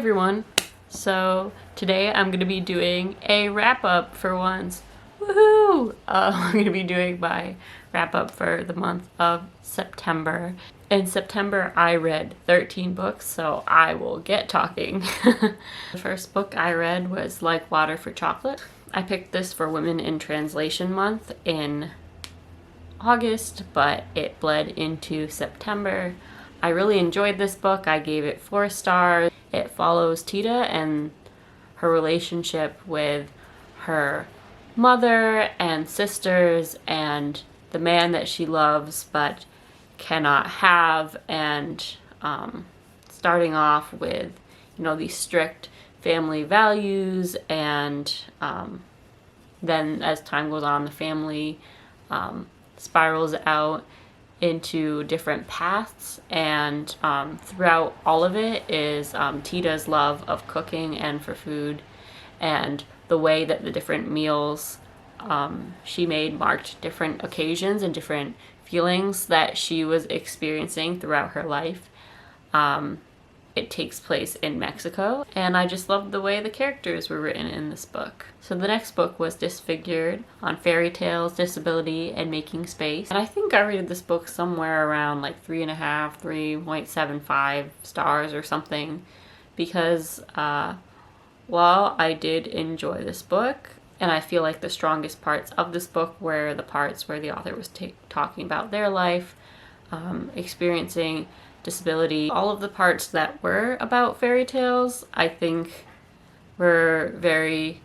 everyone! So today I'm going to be doing a wrap-up for once. Woohoo! I'm going to be doing my wrap-up for the month of September. In September I read 13 books, so I will get talking. The first book I read was Like Water for Chocolate. I picked this for Women in Translation Month in August, but it bled into September. I really enjoyed this book. I gave it 4 stars. It follows Tita and her relationship with her mother and sisters and the man that she loves but cannot have, and starting off with, you know, these strict family values, and then as time goes on the family spirals out into different paths, and throughout all of it is Tita's love of cooking and for food, and the way that the different meals she made marked different occasions and different feelings that she was experiencing throughout her life. It takes place in Mexico, and I just loved the way the characters were written in this book. So the next book was Disfigured, on fairy tales, disability, and making space. And I think I rated this book somewhere around like 3.5, 3.75 stars or something, because while I did enjoy this book, and I feel like the strongest parts of this book were the parts where the author was talking about their life, experiencing disability. All of the parts that were about fairy tales, I think, were very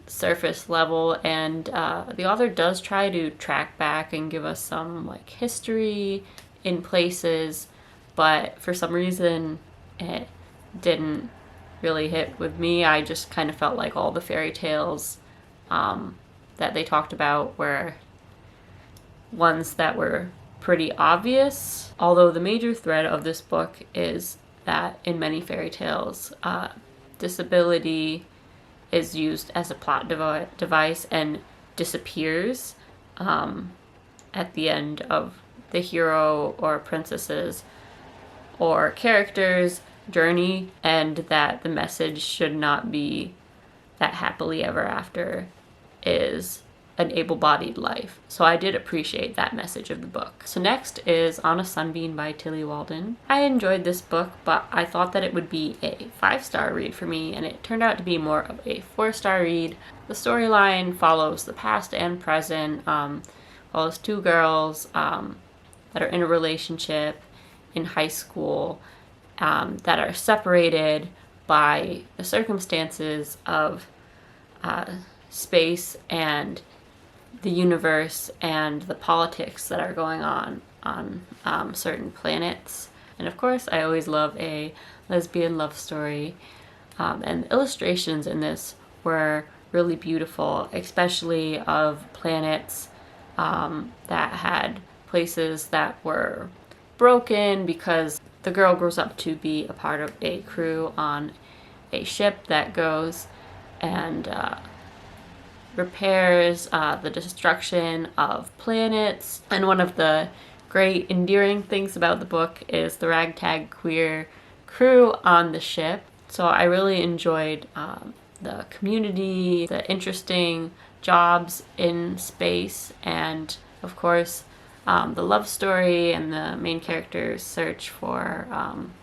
surface level, and the author does try to track back and give us some like history in places, but for some reason it didn't really hit with me. I just kind of felt like all the fairy tales that they talked about were ones that were pretty obvious, although the major thread of this book is that in many fairy tales, disability is used as a plot device and disappears at the end of the hero or princess's or character's journey, and that the message should not be that happily ever after is an able-bodied life. So I did appreciate that message of the book. So next is On a Sunbeam by Tilly Walden. I enjoyed this book, but I thought that it would be a 5-star read for me, and it turned out to be more of a 4-star read. The storyline follows the past and present, follows 2 girls that are in a relationship in high school that are separated by the circumstances of space and the universe and the politics that are going on certain planets. And of course, I always love a lesbian love story, and the illustrations in this were really beautiful, especially of planets that had places that were broken, because the girl grows up to be a part of a crew on a ship that goes and repairs the destruction of planets. And one of the great endearing things about the book is the ragtag queer crew on the ship. So I really enjoyed the community, the interesting jobs in space, and of course the love story and the main character's search for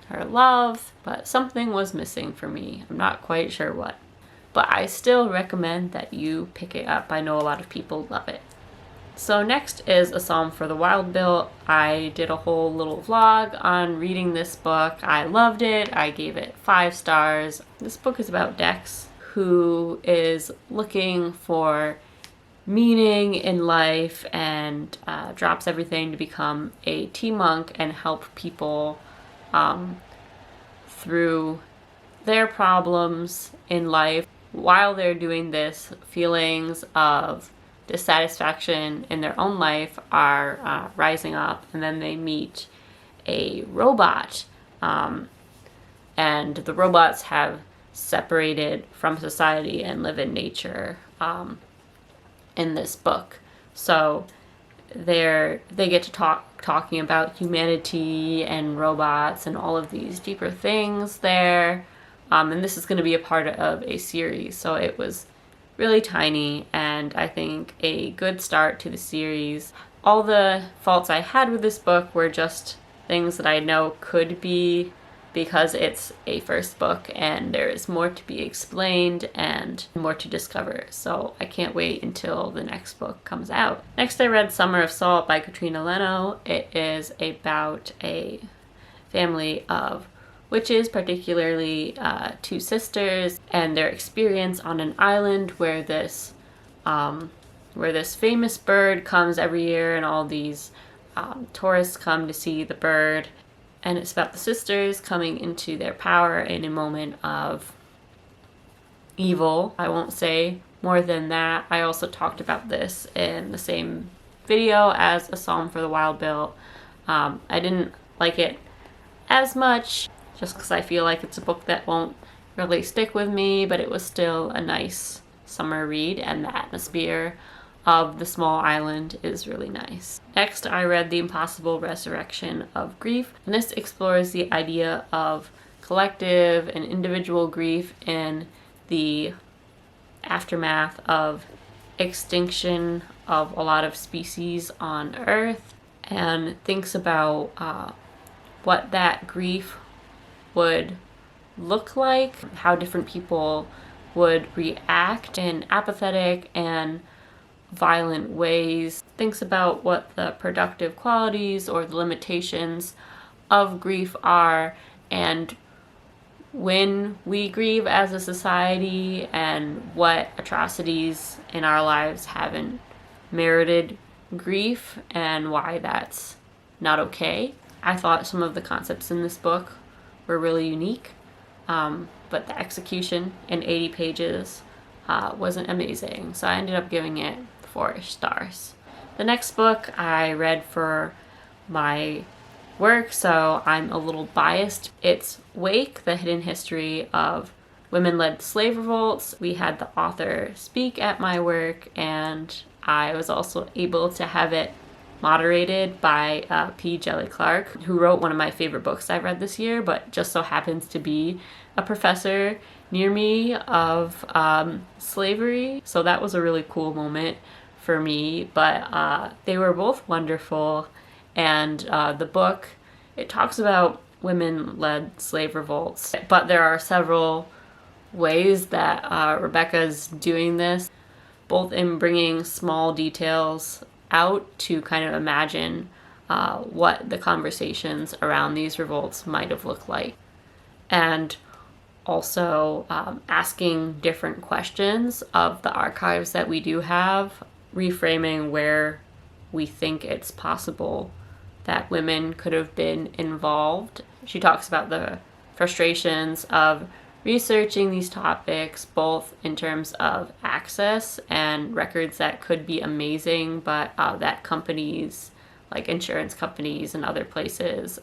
her love. But something was missing for me. I'm not quite sure what. But I still recommend that you pick it up. I know a lot of people love it. So next is A Psalm for the Wild Built. I did a whole little vlog on reading this book. I loved it. I gave it 5 stars. This book is about Dex, who is looking for meaning in life and drops everything to become a tea monk and help people through their problems in life. While they're doing this, feelings of dissatisfaction in their own life are rising up, and then they meet a robot, and the robots have separated from society and live in nature in this book. So they get to talking about humanity and robots and all of these deeper things there. And this is going to be a part of a series, so it was really tiny, and I think a good start to the series. All the faults I had with this book were just things that I know could be, because it's a first book and there is more to be explained and more to discover. So I can't wait until the next book comes out. Next, I read Summer of Salt by Katrina Leno. It is about a family of witches, particularly two sisters, and their experience on an island where this famous bird comes every year, and all these tourists come to see the bird. And it's about the sisters coming into their power in a moment of evil. I won't say more than that. I also talked about this in the same video as A Psalm for the Wild Bill. I didn't like it as much, just because I feel like it's a book that won't really stick with me, but it was still a nice summer read, and the atmosphere of the small island is really nice. Next, I read The Impossible Resurrection of Grief, and this explores the idea of collective and individual grief in the aftermath of extinction of a lot of species on Earth, and thinks about what that grief would look like, how different people would react in apathetic and violent ways, thinks about what the productive qualities or the limitations of grief are, and when we grieve as a society, and what atrocities in our lives haven't merited grief and why that's not okay. I thought some of the concepts in this book were really unique, but the execution in 80 pages wasn't amazing, so I ended up giving it 4 stars. The next book I read for my work, so I'm a little biased. It's Wake, The Hidden History of Women-Led Slave Revolts. We had the author speak at my work, and I was also able to have it moderated by P. Jelly Clark, who wrote one of my favorite books I've read this year, but just so happens to be a professor near me of slavery. So that was a really cool moment for me, but they were both wonderful. And the book, it talks about women-led slave revolts, but there are several ways that Rebecca's doing this, both in bringing small details out to kind of imagine what the conversations around these revolts might have looked like, and also asking different questions of the archives that we do have, reframing where we think it's possible that women could have been involved. She talks about the frustrations of researching these topics, both in terms of access and records that could be amazing, but that companies, like insurance companies and other places,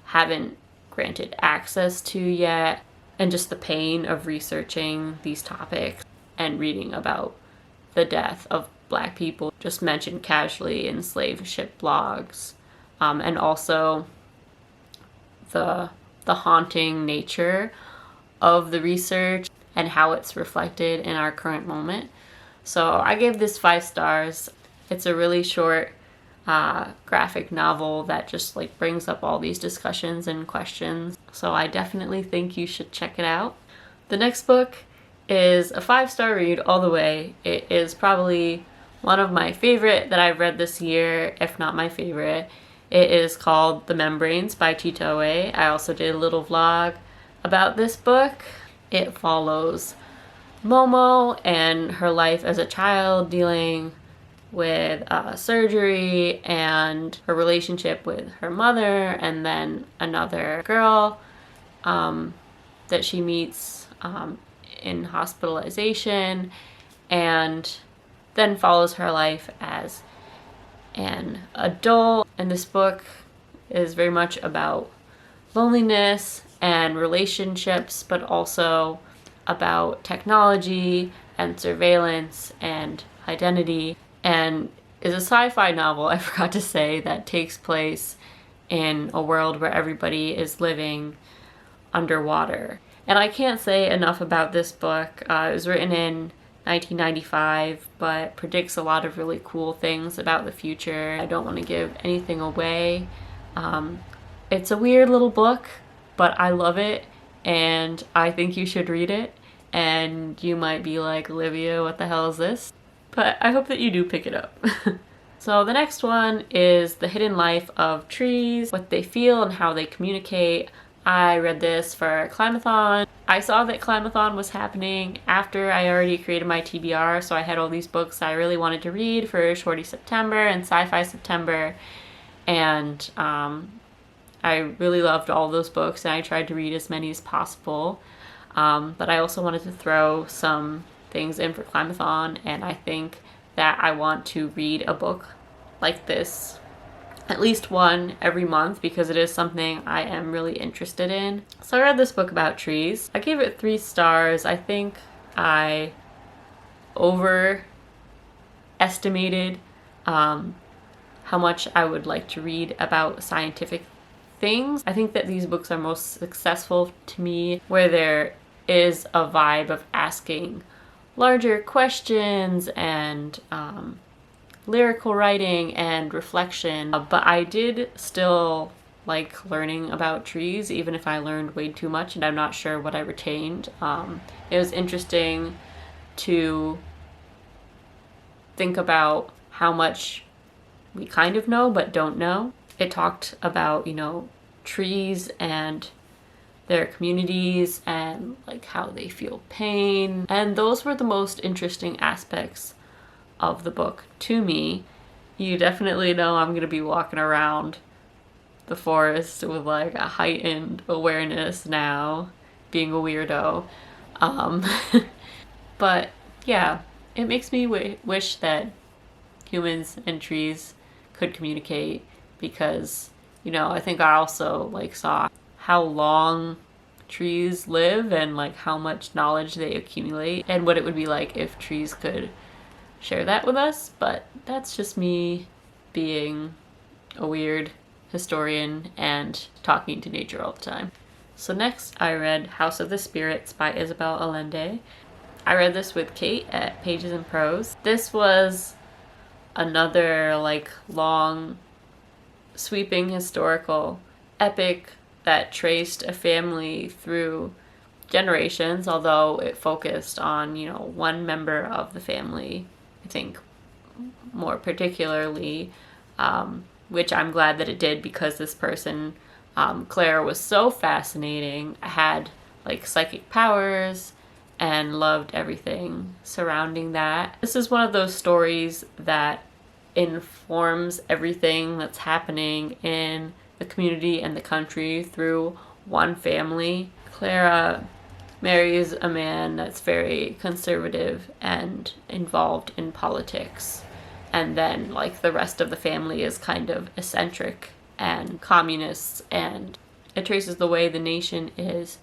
haven't granted access to yet, and just the pain of researching these topics and reading about the death of Black people just mentioned casually in slave ship blogs, and also the haunting nature of the research and how it's reflected in our current moment. So I gave this 5 stars. It's a really short graphic novel that just like brings up all these discussions and questions. So I definitely think you should check it out. The next book is a 5-star read all the way. It is probably one of my favorite that I've read this year, if not my favorite. It is called The Membranes by Tito Oe. I also did a little vlog about this book. It follows Momo and her life as a child, dealing with surgery and her relationship with her mother, and then another girl that she meets in hospitalization, and then follows her life as an adult. And this book is very much about loneliness and relationships, but also about technology and surveillance and identity, and is a sci-fi novel, I forgot to say, that takes place in a world where everybody is living underwater. And I can't say enough about this book. It was written in 1995, but predicts a lot of really cool things about the future. I don't want to give anything away. It's a weird little book, but I love it, and I think you should read it. And you might be like, Olivia, what the hell is this? But I hope that you do pick it up. So the next one is The Hidden Life of Trees, What They Feel and How They Communicate. I read this for Climathon. I saw that Climathon was happening after I already created my TBR, so I had all these books I really wanted to read for Shorty September and Sci-fi September, and I really loved all those books, and I tried to read as many as possible, but I also wanted to throw some things in for Climathon, and I think that I want to read a book like this, at least one every month, because it is something I am really interested in. So I read this book about trees. I gave it 3 stars. I think I overestimated how much I would like to read about scientific things. I think that these books are most successful to me where there is a vibe of asking larger questions and lyrical writing and reflection, but I did still like learning about trees, even if I learned way too much and I'm not sure what I retained. It was interesting to think about how much we kind of know but don't know. It talked about, you know, trees and their communities and like how they feel pain, and those were the most interesting aspects of the book to me. You definitely know I'm gonna be walking around the forest with like a heightened awareness now, being a weirdo. But yeah, it makes me wish that humans and trees could communicate, because, you know, I think I also like saw how long trees live and like how much knowledge they accumulate and what it would be like if trees could share that with us. But that's just me being a weird historian and talking to nature all the time. So next I read House of the Spirits by Isabel Allende. I read this with Kate at Pages and Prose. This was another like long, sweeping historical epic that traced a family through generations, although it focused on, you know, one member of the family, I think more particularly, which I'm glad that it did, because this person, Claire, was so fascinating, had like psychic powers and loved everything surrounding that. This is one of those stories that informs everything that's happening in the community and the country through one family. Clara marries a man that's very conservative and involved in politics, and then like the rest of the family is kind of eccentric and communists, and it traces the way the nation is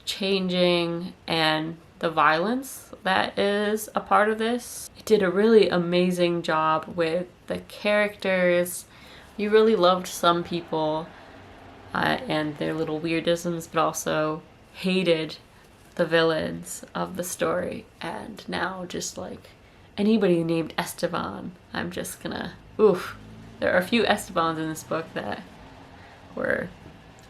changing and the violence that is a part of this. It did a really amazing job with the characters. You really loved some people and their little weirdisms, but also hated the villains of the story. And now just like anybody named Esteban, I'm just gonna, oof. There are a few Estebans in this book that were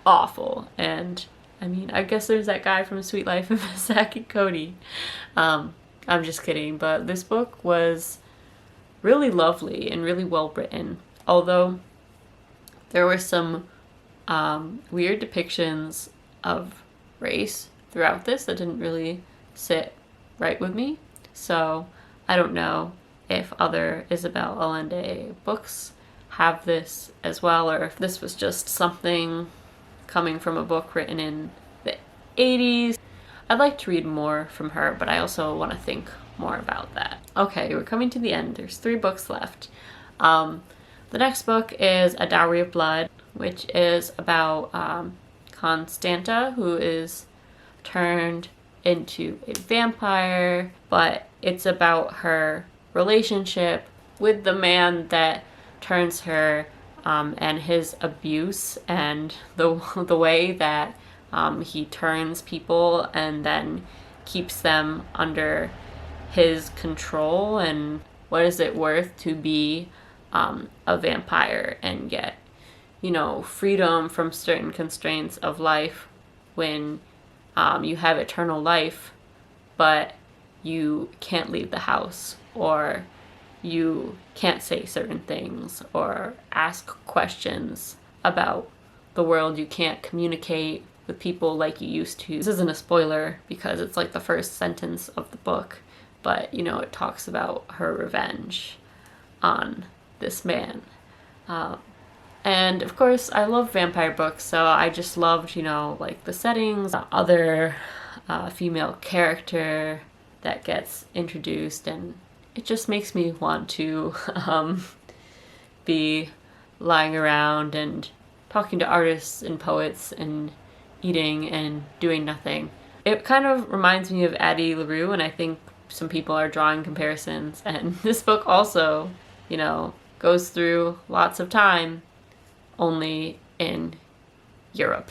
awful. And I mean, I guess there's that guy from Sweet Life of Zach and Cody. I'm just kidding, but this book was really lovely and really well written. Although there were some weird depictions of race throughout this that didn't really sit right with me. So I don't know if other Isabel Allende books have this as well, or if this was just something coming from a book written in the 80s. I'd like to read more from her, but I also want to think more about that. Okay, we're coming to the end. There's 3 books left. The next book is A Dowry of Blood, which is about Constanta, who is turned into a vampire, but it's about her relationship with the man that turns her, and his abuse, and the way that He turns people and then keeps them under his control. And what is it worth to be a vampire and get, you know, freedom from certain constraints of life when you have eternal life, but you can't leave the house, or you can't say certain things or ask questions about the world. You can't communicate with people like you used to. This isn't a spoiler because it's like the first sentence of the book, but you know, it talks about her revenge on this man. And of course, I love vampire books, so I just loved, you know, like the settings, the other female character that gets introduced, and it just makes me want to be lying around and talking to artists and poets and eating and doing nothing. It kind of reminds me of Addie LaRue, and I think some people are drawing comparisons, and this book also, you know, goes through lots of time only in Europe.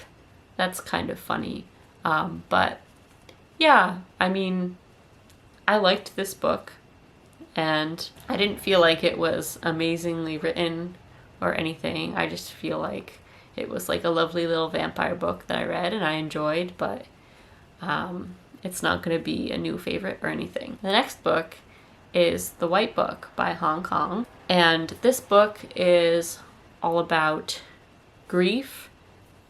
That's kind of funny. But yeah, I mean, I liked this book, and I didn't feel like it was amazingly written or anything. I just feel like it was like a lovely little vampire book that I read and I enjoyed, but it's not going to be a new favorite or anything. The next book is The White Book by Hong Kong, and this book is all about grief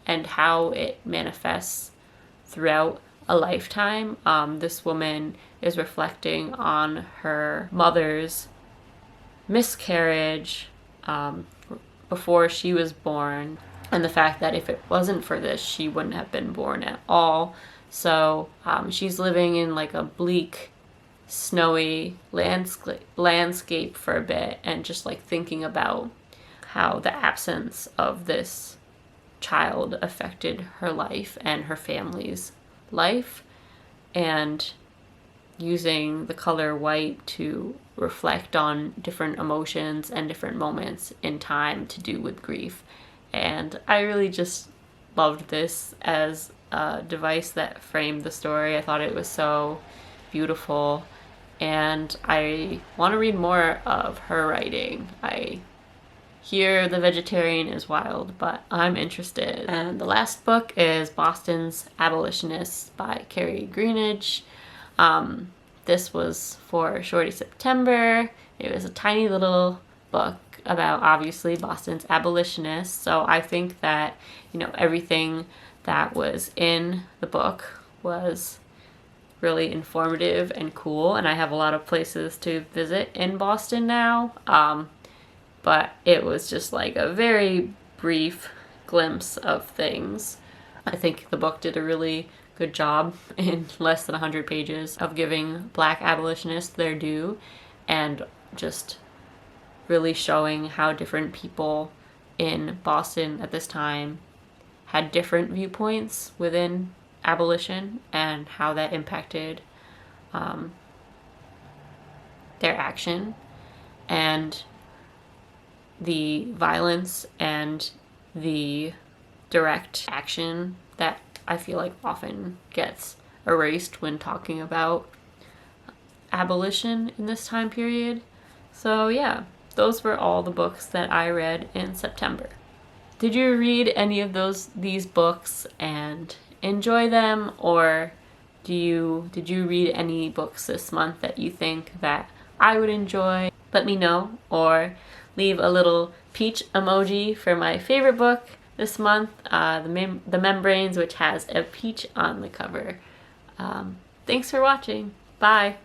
and how it manifests throughout a lifetime. This woman is reflecting on her mother's miscarriage before she was born, and the fact that if it wasn't for this, she wouldn't have been born at all. So she's living in like a bleak, snowy landscape for a bit, and just like thinking about how the absence of this child affected her life and her family's life, and using the color white to reflect on different emotions and different moments in time to do with grief. And I really just loved this as a device that framed the story. I thought it was so beautiful, and I want to read more of her writing. I hear The Vegetarian is wild, but I'm interested. And the last book is Boston's Abolitionists by Carrie Greenidge. This was for Shorty September. It was a tiny little book about, obviously, Boston's abolitionists. So I think that, you know, everything that was in the book was really informative and cool, and I have a lot of places to visit in Boston now. But it was just like a very brief glimpse of things. I think the book did a really good job in less than 100 pages of giving Black abolitionists their due, and just really showing how different people in Boston at this time had different viewpoints within abolition and how that impacted their action, and the violence and the direct action that I feel like often gets erased when talking about abolition in this time period. So yeah, those were all the books that I read in September. Did you read any of these books and enjoy them, or did you read any books this month that you think that I would enjoy? Let me know, or leave a little peach emoji for my favorite book this month, the Membranes, which has a peach on the cover. Thanks for watching. Bye.